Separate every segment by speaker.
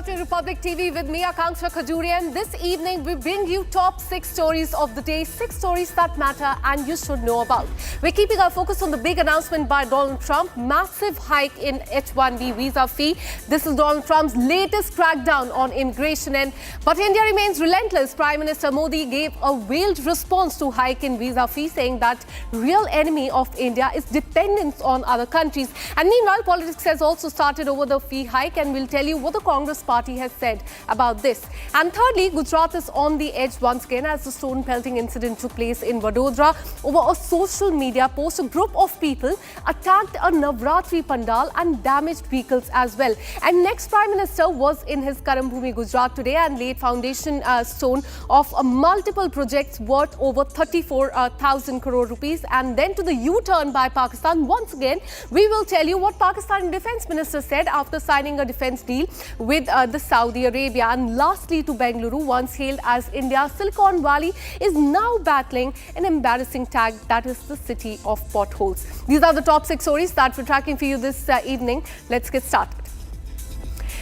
Speaker 1: watching Republic TV with me, Akanksha Khajurian. This evening, we bring you top 6 stories of the day, 6 stories that matter and you should know about. We're keeping our focus on the big announcement by Donald Trump, massive hike in H-1B visa fee. This is Donald Trump's latest crackdown on immigration. But India remains relentless. Prime Minister Modi gave a veiled response to hike in visa fee, saying that real enemy of India is dependence on other countries. And meanwhile, politics has also started over the fee hike, and we'll tell you what the Congress party has said about this. And thirdly, Gujarat is on the edge once again as the stone pelting incident took place in Vadodara. Over a social media post, a group of people attacked a Navratri pandal and damaged vehicles as well. And next Prime Minister was in his Karambhumi, Gujarat today and laid foundation stone of multiple projects worth over 34,000 crore rupees. And then to the U-turn by Pakistan. Once again, we will tell you what Pakistani Defence Minister said after signing a defence deal with the Saudi Arabia. And lastly, to Bengaluru, once hailed as India's Silicon Valley, is now battling an embarrassing tag, that is the city of potholes. These are the top 6 stories that we're tracking for you this evening. Let's get started.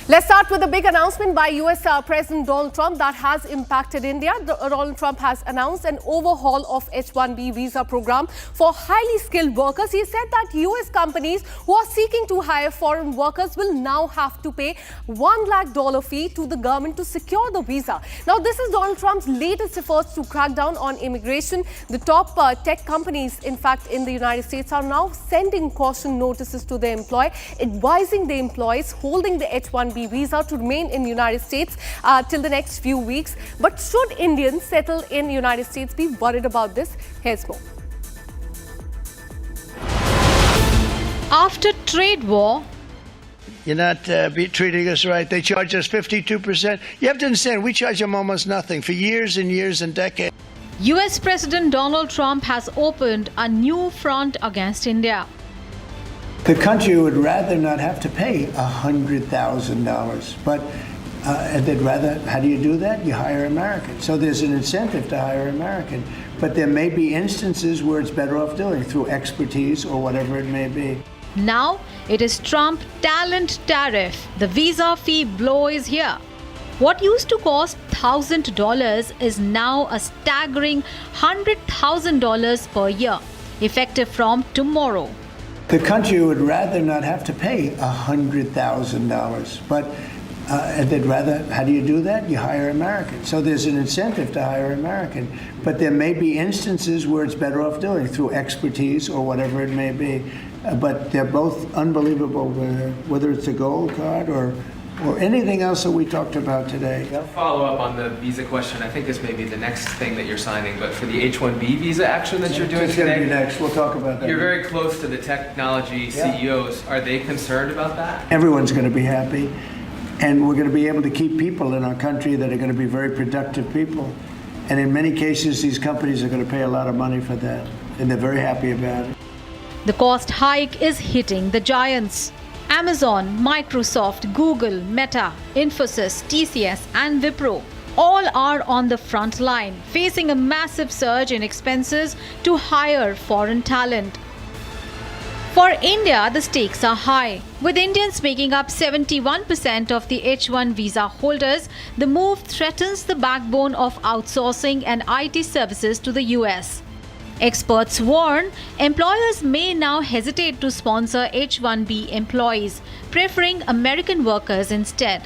Speaker 1: Let's start with a big announcement by US President Donald Trump that has impacted India. Donald Trump has announced an overhaul of H-1B visa program for highly skilled workers. He said that US companies who are seeking to hire foreign workers will now have to pay $1 lakh fee to the government to secure the visa. Now, this is Donald Trump's latest efforts to crack down on immigration. The top tech companies, in fact, in the United States are now sending caution notices to their employees, advising the employees holding the H-1B visa to remain in the United States till the next few weeks. But should Indians settle in the United States be worried about this? Here's more.
Speaker 2: After trade war,
Speaker 3: you're not treating us right. They charge us 52%. You have to understand, we charge them almost nothing for years and years and decades.
Speaker 2: US President Donald Trump has opened a new front against India.
Speaker 4: The country would rather not have to pay $100,000, but they'd rather, how do you do that? You hire Americans. So there's an incentive to hire American. But there may be instances where it's better off doing through expertise or whatever it may be.
Speaker 2: Now it is Trump talent tariff. The visa fee blow is here. What used to cost $1,000 is now a staggering $100,000 per year, effective from tomorrow.
Speaker 4: The country would rather not have to pay $100,000, but they'd rather, how do you do that? You hire Americans. So there's an incentive to hire American. But there may be instances where it's better off doing through expertise or whatever it may be. But they're both unbelievable, whether it's a gold card or anything else that we talked about today.
Speaker 5: Follow up on the visa question. I think this may be the next thing that you're signing, but for the H-1B visa action that you're doing today,
Speaker 4: be next. We'll talk about that.
Speaker 5: You're very close to the technology CEOs. Are they concerned about that?
Speaker 4: Everyone's going to be happy, and we're going to be able to keep people in our country that are going to be very productive people. And in many cases, these companies are going to pay a lot of money for that, and they're very happy about it.
Speaker 2: The cost hike is hitting the giants. Amazon, Microsoft, Google, Meta, Infosys, TCS and Wipro all are on the front line, facing a massive surge in expenses to hire foreign talent. For India, the stakes are high. With Indians making up 71% of the H-1 visa holders, the move threatens the backbone of outsourcing and IT services to the US. Experts warn employers may now hesitate to sponsor H-1B employees, preferring American workers instead.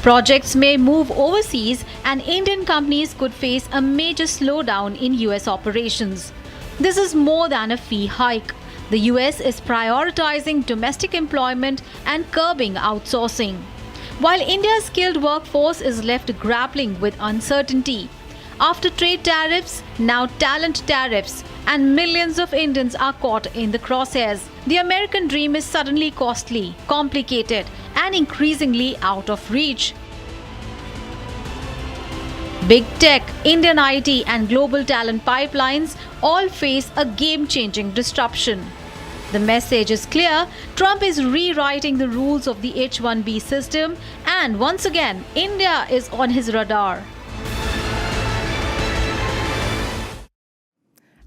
Speaker 2: Projects may move overseas and Indian companies could face a major slowdown in US operations. This is more than a fee hike. The US is prioritizing domestic employment and curbing outsourcing, while India's skilled workforce is left grappling with uncertainty. After trade tariffs, now talent tariffs, and millions of Indians are caught in the crosshairs. The American dream is suddenly costly, complicated, and increasingly out of reach. Big tech, Indian IT, and global talent pipelines all face a game-changing disruption. The message is clear: Trump is rewriting the rules of the H-1B system, and once again, India is on his radar.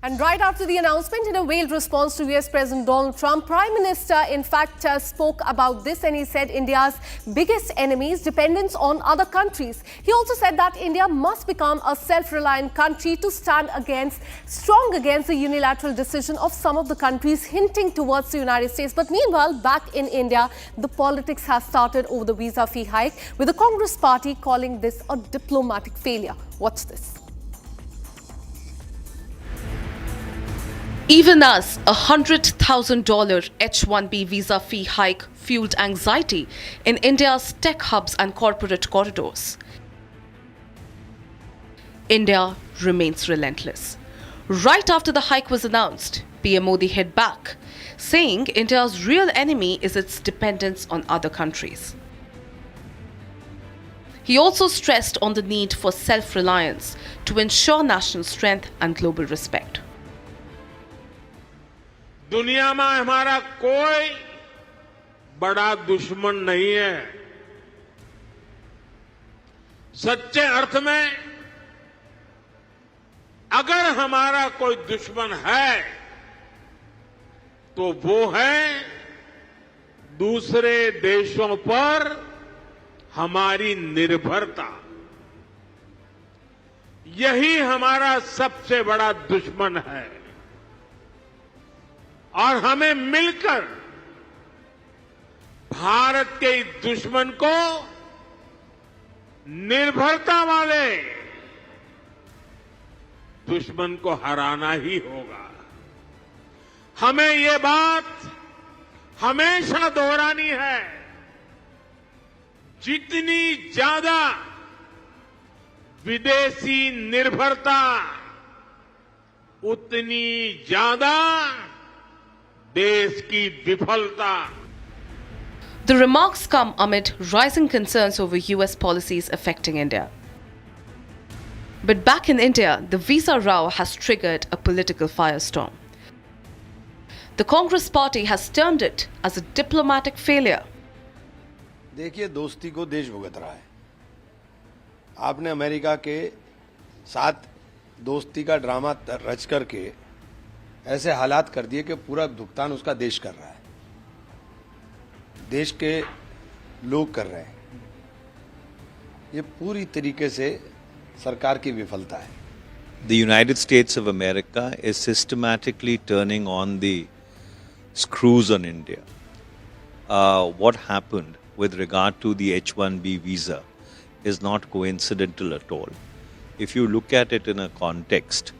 Speaker 1: And right after the announcement, in a veiled response to US President Donald Trump, Prime Minister in fact spoke about this, and he said India's biggest enemy is dependence on other countries. He also said that India must become a self-reliant country to stand strong against the unilateral decision of some of the countries hinting towards the United States. But meanwhile, back in India, the politics has started over the visa fee hike, with the Congress party calling this a diplomatic failure. Watch this.
Speaker 6: Even as a $100,000 H-1B visa fee hike fueled anxiety in India's tech hubs and corporate corridors, India remains relentless. Right after the hike was announced, PM Modi hit back, saying India's real enemy is its dependence on other countries. He also stressed on the need for self-reliance to ensure national strength and global respect.
Speaker 7: दुनिया में हमारा कोई बड़ा दुश्मन नहीं है। सच्चे अर्थ में अगर हमारा कोई दुश्मन है तो वो है दूसरे देशों पर हमारी निर्भरता। यही हमारा सबसे बड़ा दुश्मन है और हमें मिलकर भारत के इस दुश्मन को निर्भरता वाले दुश्मन को हराना ही होगा। हमें ये बात हमेशा दोहरानी है, जितनी ज्यादा विदेशी निर्भरता उतनी ज्यादा देश की विफलता।
Speaker 6: The remarks come amid rising concerns over US policies affecting India. But back in India, the visa row has triggered a political firestorm. The Congress party has termed it as a diplomatic failure.
Speaker 8: देखिए, दोस्ती को देश भुगत रहा है। आपने America के साथ दोस्ती का ड्रामा रच करके ऐसे हालात कर दिए कि पूरा भुगतान उसका देश कर रहा है, देश के लोग कर रहे हैं। ये पूरी तरीके से सरकार की विफलता है।
Speaker 9: The United States of America is systematically turning on the screws on India. What happened with regard to the H-1B visa is not coincidental at all. If you look at it in a context,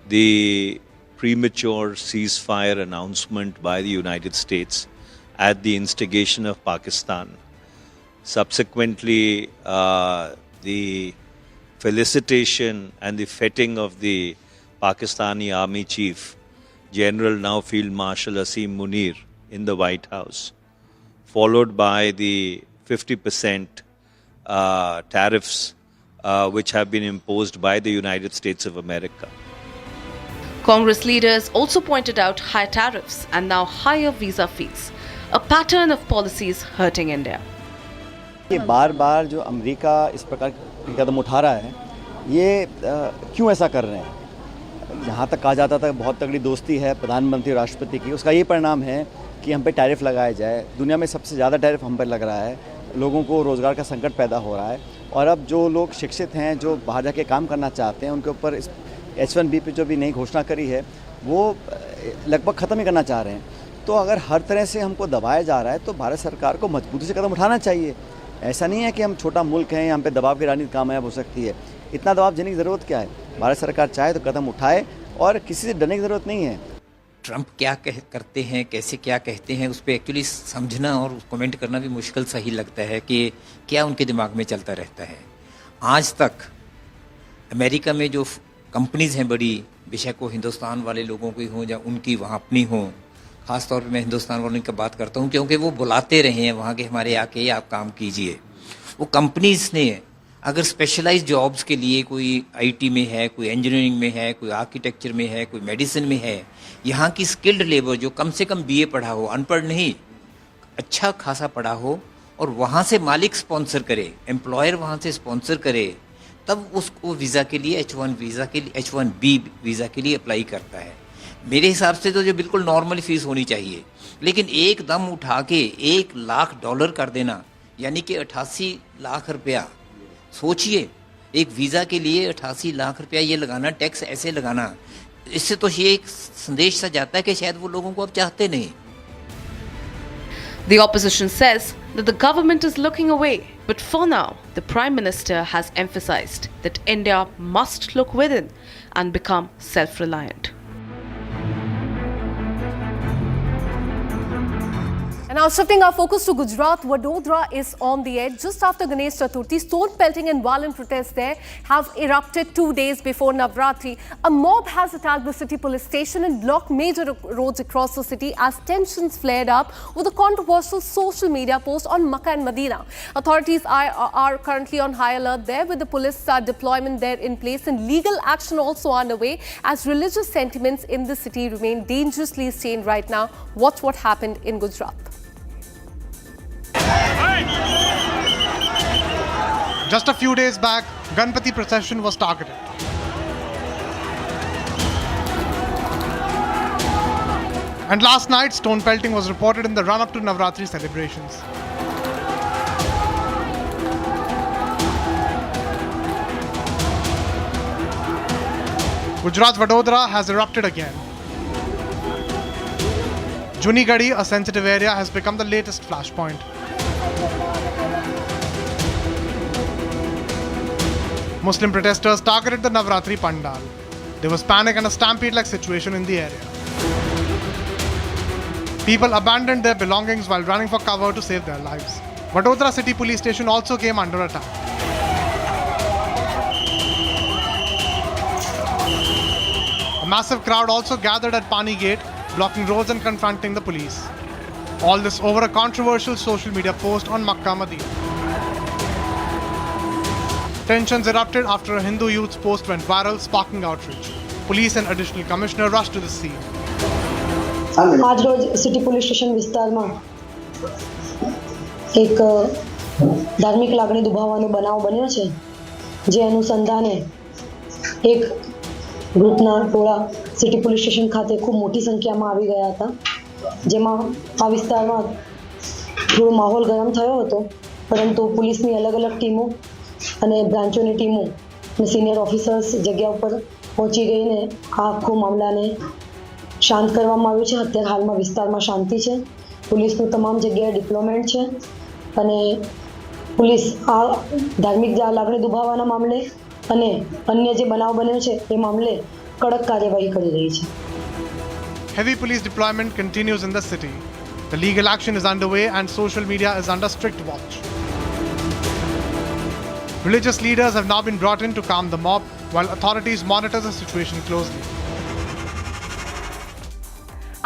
Speaker 9: the premature ceasefire announcement by the United States at the instigation of Pakistan, subsequently the felicitation and the feting of the Pakistani Army Chief, General now Field Marshal Asim Munir in the White House, followed by the 50% tariffs which have been imposed by the United States of America.
Speaker 6: Congress leaders also pointed out high tariffs and now higher visa fees, a pattern of policies hurting India.
Speaker 10: ये बार-बार जो America इस प्रकार के कदम उठा रहा है, ये क्यों ऐसा कर रहे हैं? जहाँ तक कहा जाता था बहुत तगड़ी दोस्ती है प्रधानमंत्री और राष्ट्रपति की, उसका ये परिणाम है कि हम पे टैरिफ लगाया जाए। दुनिया में सबसे ज़्यादा टैरिफ हम पर लग रहा है, लोगों को रोज़गार का संकट पैदा हो रहा है और अब जो लोग शिक्षित हैं, जो बाहर जाके काम करना चाहते हैं, उनके ऊपर इस H-1B पे जो भी नई घोषणा करी है वो लगभग ख़त्म ही करना चाह रहे हैं। तो अगर हर तरह से हमको दबाया जा रहा है तो भारत सरकार को मजबूती से कदम उठाना चाहिए। ऐसा नहीं है कि हम छोटा मुल्क हैं, यहाँ पे दबाव की राजनीति कामयाब हो सकती है। इतना दबाव देने की ज़रूरत क्या है? भारत सरकार चाहे तो कदम उठाए और किसी से डरने की ज़रूरत नहीं है।
Speaker 11: ट्रंप क्या करते हैं, कैसे क्या कहते हैं, उस पर एक्चुअली समझना और कमेंट करना भी मुश्किल सा ही लगता है कि क्या उनके दिमाग में चलता रहता है। आज तक अमेरिका में जो कंपनीज़ हैं बड़ी, बेशक वो हिंदुस्तान वाले लोगों की हों या उनकी वहाँ अपनी हों, ख़ास तौर पे मैं हिंदुस्तान वालों की बात करता हूँ क्योंकि वो बुलाते रहे हैं वहाँ के हमारे आके आप काम कीजिए। वो कंपनीज़ ने अगर स्पेशलाइज्ड जॉब्स के लिए कोई आईटी में है, कोई इंजीनियरिंग में है, कोई आर्किटेक्चर में है, कोई मेडिसिन में है, यहाँ की स्किल्ड लेबर जो कम से कम बीए पढ़ा हो, अनपढ़ नहीं, अच्छा खासा पढ़ा हो और वहाँ से मालिक स्पॉन्सर करे, एम्प्लॉयर वहाँ से स्पॉन्सर करे, तब उसको वीज़ा के लिए H1B वीज़ा के लिए अप्लाई करता है। मेरे हिसाब से तो जो बिल्कुल नॉर्मल फीस होनी चाहिए, लेकिन एकदम उठा के $1 लाख कर देना, यानी कि 88 लाख रुपया। सोचिए, एक वीज़ा के लिए 88 लाख रुपया ये लगाना, टैक्स ऐसे लगाना, इससे तो ये एक संदेश सा जाता है कि शायद वो लोगों को अब चाहते नहीं।
Speaker 6: The opposition says that the government is looking away, but for now, the Prime Minister has emphasized that India must look within and become self-reliant.
Speaker 1: And now shifting our focus to Gujarat, Vadodara is on the edge. Just after Ganesh Chaturthi, stone pelting and violent protests there have erupted 2 days before Navratri. A mob has attacked the city police station and blocked major roads across the city as tensions flared up with a controversial social media post on Makkah and Medina. Authorities are currently on high alert there with the police deployment there in place and legal action also underway as religious sentiments in the city remain dangerously stained right now. Watch what happened in Gujarat.
Speaker 12: Just a few days back, Ganpati procession was targeted. And last night, stone pelting was reported in the run-up to Navratri celebrations. Gujarat's Vadodara has erupted again. Junigadi, a sensitive area, has become the latest flashpoint. Muslim protesters targeted the Navratri Pandal. There was panic and a stampede-like situation in the area. People abandoned their belongings while running for cover to save their lives. Vadodara City Police Station also came under attack. A massive crowd also gathered at Pani Gate, blocking roads and confronting the police. All this over a controversial social media post on Makkah Medina. Tensions erupted after a Hindu youth's post went viral, sparking outrage. Police and additional commissioner rushed to the scene.
Speaker 13: आज रोज city police station વિસ્તારમાં એક ધાર્મિક લાગણી દુભાવવાનો બનાવ બન્યો છે, જે અનુસંધાને એક ગ્રુપના ટોળા સિટી પોલીસ સ્ટેશન ખાતે ખૂબ મોટી સંખ્યામાં આવી ગયા હતા, જેમાં આ વિસ્તારમાં થોડો માહોલ ગરમ થયો હતો, પરંતુ પોલીસની અલગ અલગ ટીમો અને બ્રાન્ચોની ટીમો અને સિનિયર ઓફિસર્સ જગ્યા ઉપર પહોંચી ગઈને આ આખો મામલાને શાંત કરવામાં આવ્યું છે. અત્યારે હાલમાં વિસ્તારમાં શાંતિ છે. પોલીસનું તમામ જગ્યાએ ડિપ્લોયમેન્ટ છે અને પોલીસ આ ધાર્મિક લાગણી દુભાવવાના મામલે અને અન્ય જે બનાવ બન્યો છે એ મામલે કડક કાર્યવાહી કરી રહી છે.
Speaker 12: Heavy police deployment continues in the city. The legal action is underway and social media is under strict watch. Religious leaders have now been brought in to calm the mob, while authorities monitor the situation closely.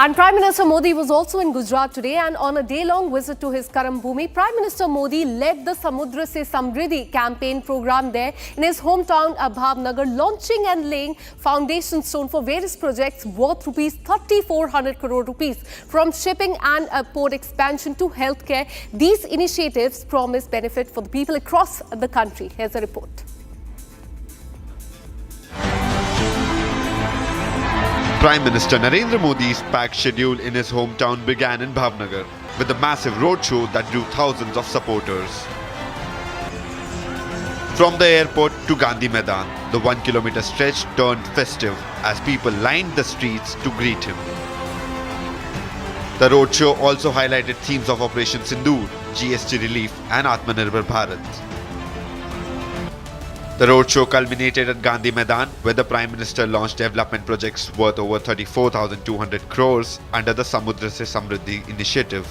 Speaker 1: And Prime Minister Modi was also in Gujarat today and on a day-long visit to his Karam Bhumi. Prime Minister Modi led the Samudra Se Samriddhi campaign program there in his hometown Bhavnagar, launching and laying foundation stone for various projects worth rupees 3,400 crore rupees, from shipping and port expansion to healthcare. These initiatives promise benefit for the people across the country. Here's a report.
Speaker 14: Prime Minister Narendra Modi's packed schedule in his hometown began in Bhavnagar with a massive roadshow that drew thousands of supporters. From the airport to Gandhi Maidan, the 1 kilometer stretch turned festive as people lined the streets to greet him. The roadshow also highlighted themes of Operation Sindoor, GST relief and Atmanirbhar Bharat. The roadshow culminated at Gandhi Maidan, where the Prime Minister launched development projects worth over 34,200 crores under the Samudra Se Samriddhi initiative.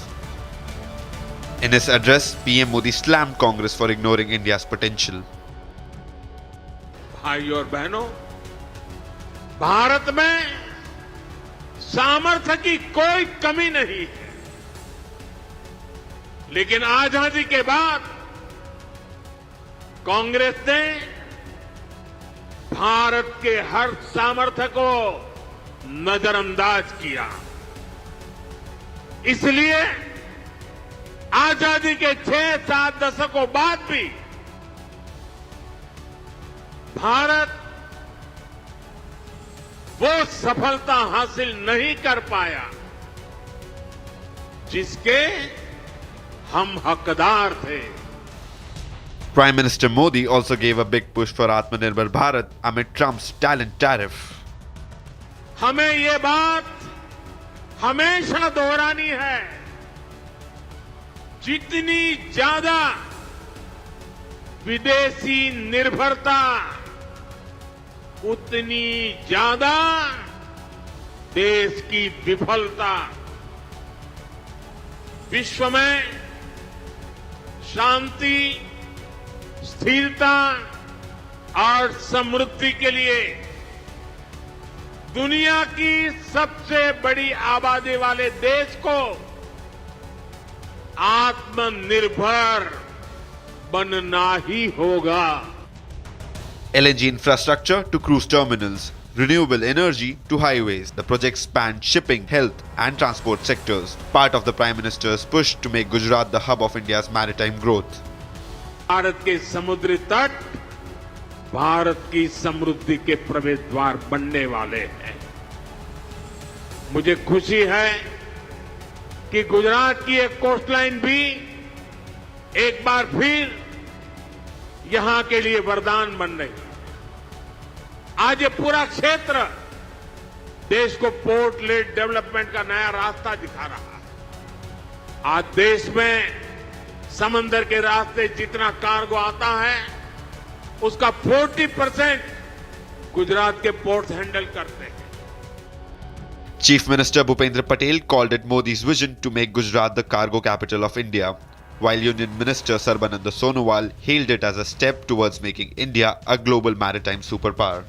Speaker 14: In his address, PM Modi slammed Congress for ignoring India's potential.
Speaker 7: भाइयों और बहनों, भारत में सामर्थ्य की कोई कमी नहीं है, लेकिन आजादी के बाद कांग्रेस ने भारत के हर सामर्थ्य को नजरअंदाज किया। इसलिए आजादी के 6-7 दशकों बाद भी भारत वो सफलता हासिल नहीं कर पाया जिसके हम हकदार थे.
Speaker 14: Prime Minister Modi also gave a big push for Atmanirbhar Bharat amid Trump's talent tariff.
Speaker 7: हमें ये बात हमेशा दोहरानी है, जितनी ज्यादा विदेशी निर्भरता उतनी ज्यादा देश की विफलता. विश्व में शांति, स्थिरता और समृद्धि के लिए दुनिया की सबसे बड़ी आबादी वाले देश को आत्मनिर्भर बनना ही होगा.
Speaker 14: LNG infrastructure to cruise terminals, renewable energy to highways. The project spanned shipping, health and transport sectors, part of the Prime Minister's push to make Gujarat the hub of India's maritime growth.
Speaker 7: Bharat के समुद्री तट भारत की समृद्धि के प्रवेश द्वार बनने वाले हैं. मुझे खुशी है कि गुजरात की एक कोस्टलाइन भी एक बार फिर यहां के लिए वरदान बन रही है. आज ये पूरा क्षेत्र देश को पोर्ट लेड डेवलपमेंट का नया रास्ता दिखा रहा है. आज देश में समंदर के रास्ते जितना कार्गो आता है उसका 40% गुजरात के पोर्ट्स हैंडल करते हैं.
Speaker 14: Chief Minister Bhupendra Patel called it Modi's vision to make Gujarat the cargo capital of India, while Union Minister Sarbananda Sonowal hailed it as a step towards making India a global maritime superpower.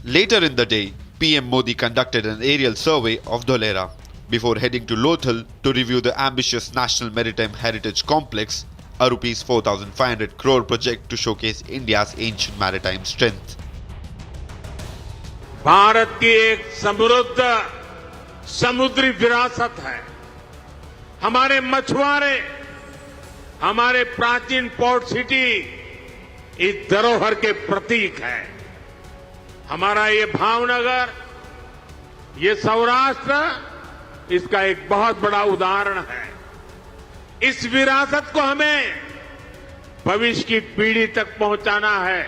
Speaker 14: Later in the day, PM Modi conducted an aerial survey of Dholera before heading to Lothal to review the ambitious National Maritime Heritage Complex, a Rs 4,500 crore project to showcase India's ancient maritime strength.
Speaker 7: Bharat की एक समृद्ध समुद्री विरासत है. हमारे मछुआरे, हमारे प्राचीन पोर्ट सिटी इस धरोहर के प्रतीक है. हमारा ये भावनगर, ये सौराष्ट्र इसका एक बहुत बड़ा उदाहरण है. इस विरासत को हमें भविष्य की पीढ़ी तक पहुंचाना है.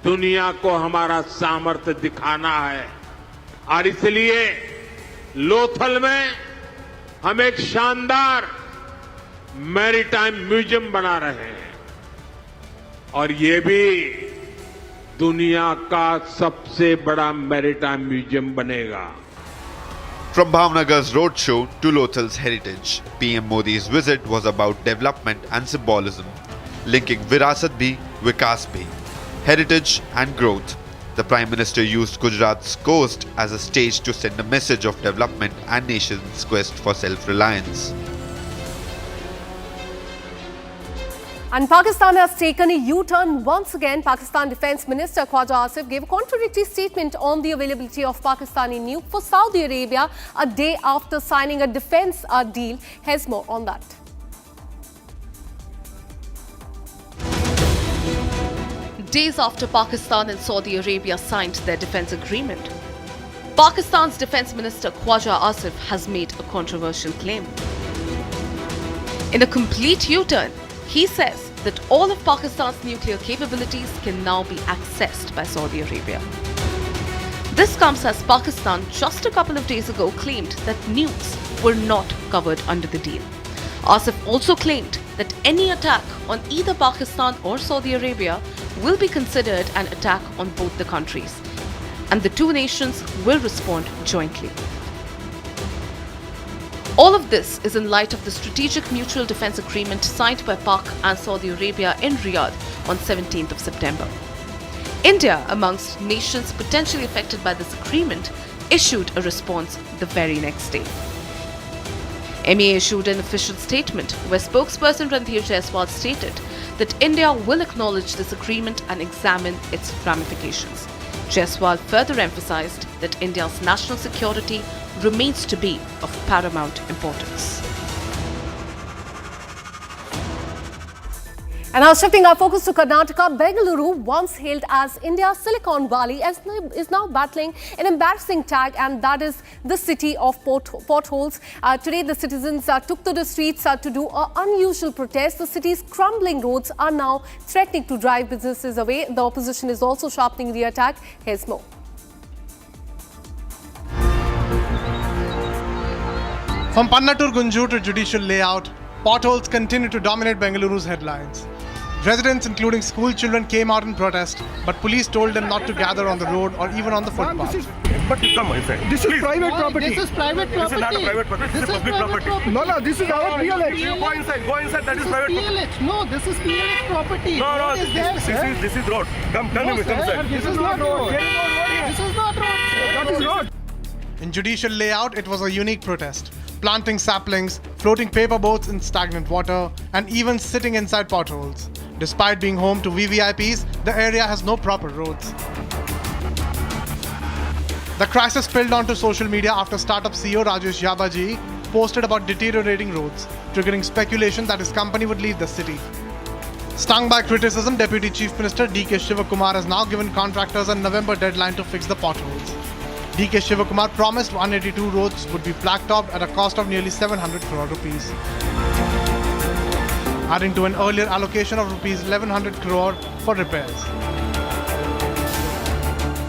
Speaker 7: दुनिया को हमारा सामर्थ्य दिखाना है. और इसलिए लोथल में हम एक शानदार मैरीटाइम म्यूजियम बना रहे हैं और ये भी दुनिया का सबसे बड़ा मैरीटाइम म्यूजियम बनेगा.
Speaker 14: From Bhavnagar's roadshow to Lothal's heritage, PM Modi's visit was about development and symbolism, linking Virasat Bhi, Vikas Bhi, heritage and growth. The Prime Minister used Gujarat's coast as a stage to send a message of development and nation's quest for self-reliance.
Speaker 1: And Pakistan has taken a U-turn once again. Pakistan Defence Minister Khwaja Asif gave a contradictory statement on the availability of Pakistani nuke for Saudi Arabia a day after signing a defence deal. Here's more on that.
Speaker 6: Days after Pakistan and Saudi Arabia signed their defence agreement, Pakistan's Defence Minister Khwaja Asif has made a controversial claim. In a complete U-turn, he says that all of Pakistan's nuclear capabilities can now be accessed by Saudi Arabia. This comes as Pakistan just a couple of days ago claimed that nukes were not covered under the deal. Asif also claimed that any attack on either Pakistan or Saudi Arabia will be considered an attack on both the countries, and the two nations will respond jointly. All of this is in light of the Strategic Mutual Defence Agreement signed by Pak and Saudi Arabia in Riyadh on 17th of September. India, amongst nations potentially affected by this agreement, issued a response the very next day. MEA issued an official statement where spokesperson Randhir Jaiswal stated that India will acknowledge this agreement and examine its ramifications. Jaiswal further emphasized that India's national security remains to be of paramount importance.
Speaker 1: And now shifting our focus to Karnataka, Bengaluru, once hailed as India's Silicon Valley, is now battling an embarrassing tag, and that is the city of potholes. Today, the citizens took to the streets to do an unusual protest. The city's crumbling roads are now threatening to drive businesses away. The opposition is also sharpening the attack. Here's more.
Speaker 12: From Pannatur Gunju to judicial layout, potholes continue to dominate Bengaluru's headlines. Residents, including school children, came out in protest, but police told them not to gather on the road or even on the footpath.
Speaker 15: But you come, my friend. This is private property. This is private property. This is not a private property. This is public property. No, this is our PLH. You go inside. Go inside. That is private property. No, this is PLH property. No, this is road. Come inside. This is not road. This is not road. That is road.
Speaker 12: In judicial layout, it was a unique protest. Planting saplings, floating paper boats in stagnant water, and even sitting inside potholes. Despite being home to VVIPs, the area has no proper roads. The crisis spilled onto social media after startup CEO Rajesh Yabaji posted about deteriorating roads, triggering speculation that his company would leave the city. Stung by criticism, Deputy Chief Minister D.K. Shivakumar has now given contractors a November deadline to fix the potholes. D.K. Shivakumar promised 182 roads would be blacktopped at a cost of nearly 700 crore rupees, adding to an earlier allocation of rupees 1100 crore for repairs.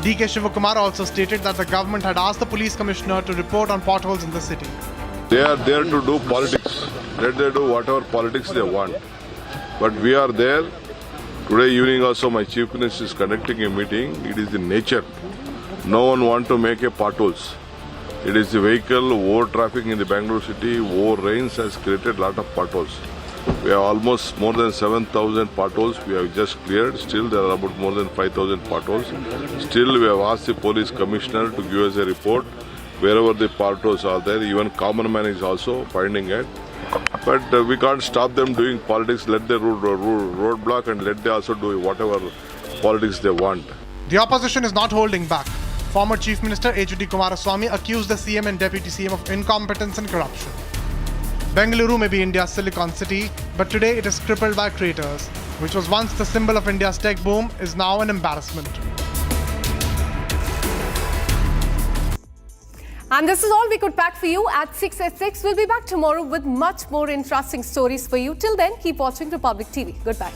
Speaker 12: D.K. Shivakumar also stated that the government had asked the police commissioner to report on potholes in the city.
Speaker 15: They are there to do politics. Let them do whatever politics they want. But we are there. Today evening also my chief minister is conducting a meeting. It is in nature. No one wants to make a potholes. It is the vehicle, over traffic in the Bangalore city, over rains has created a lot of potholes. We have almost more than 7,000 potholes we have just cleared. Still there are about more than 5,000 potholes. Still we have asked the police commissioner to give us a report wherever the potholes are there. Even common man is also finding it. But we can't stop them doing politics. Let the roadblock and let them also do whatever politics they want.
Speaker 12: The opposition is not holding back. Former Chief Minister H.D. Kumaraswamy accused the CM and Deputy CM of incompetence and corruption. Bengaluru may be India's Silicon City, but today it is crippled by craters, which was once the symbol of India's tech boom, is now an embarrassment.
Speaker 1: And this is all we could pack for you at 6 at 6. We'll be back tomorrow with much more interesting stories for you. Till then, keep watching Republic TV. Goodbye.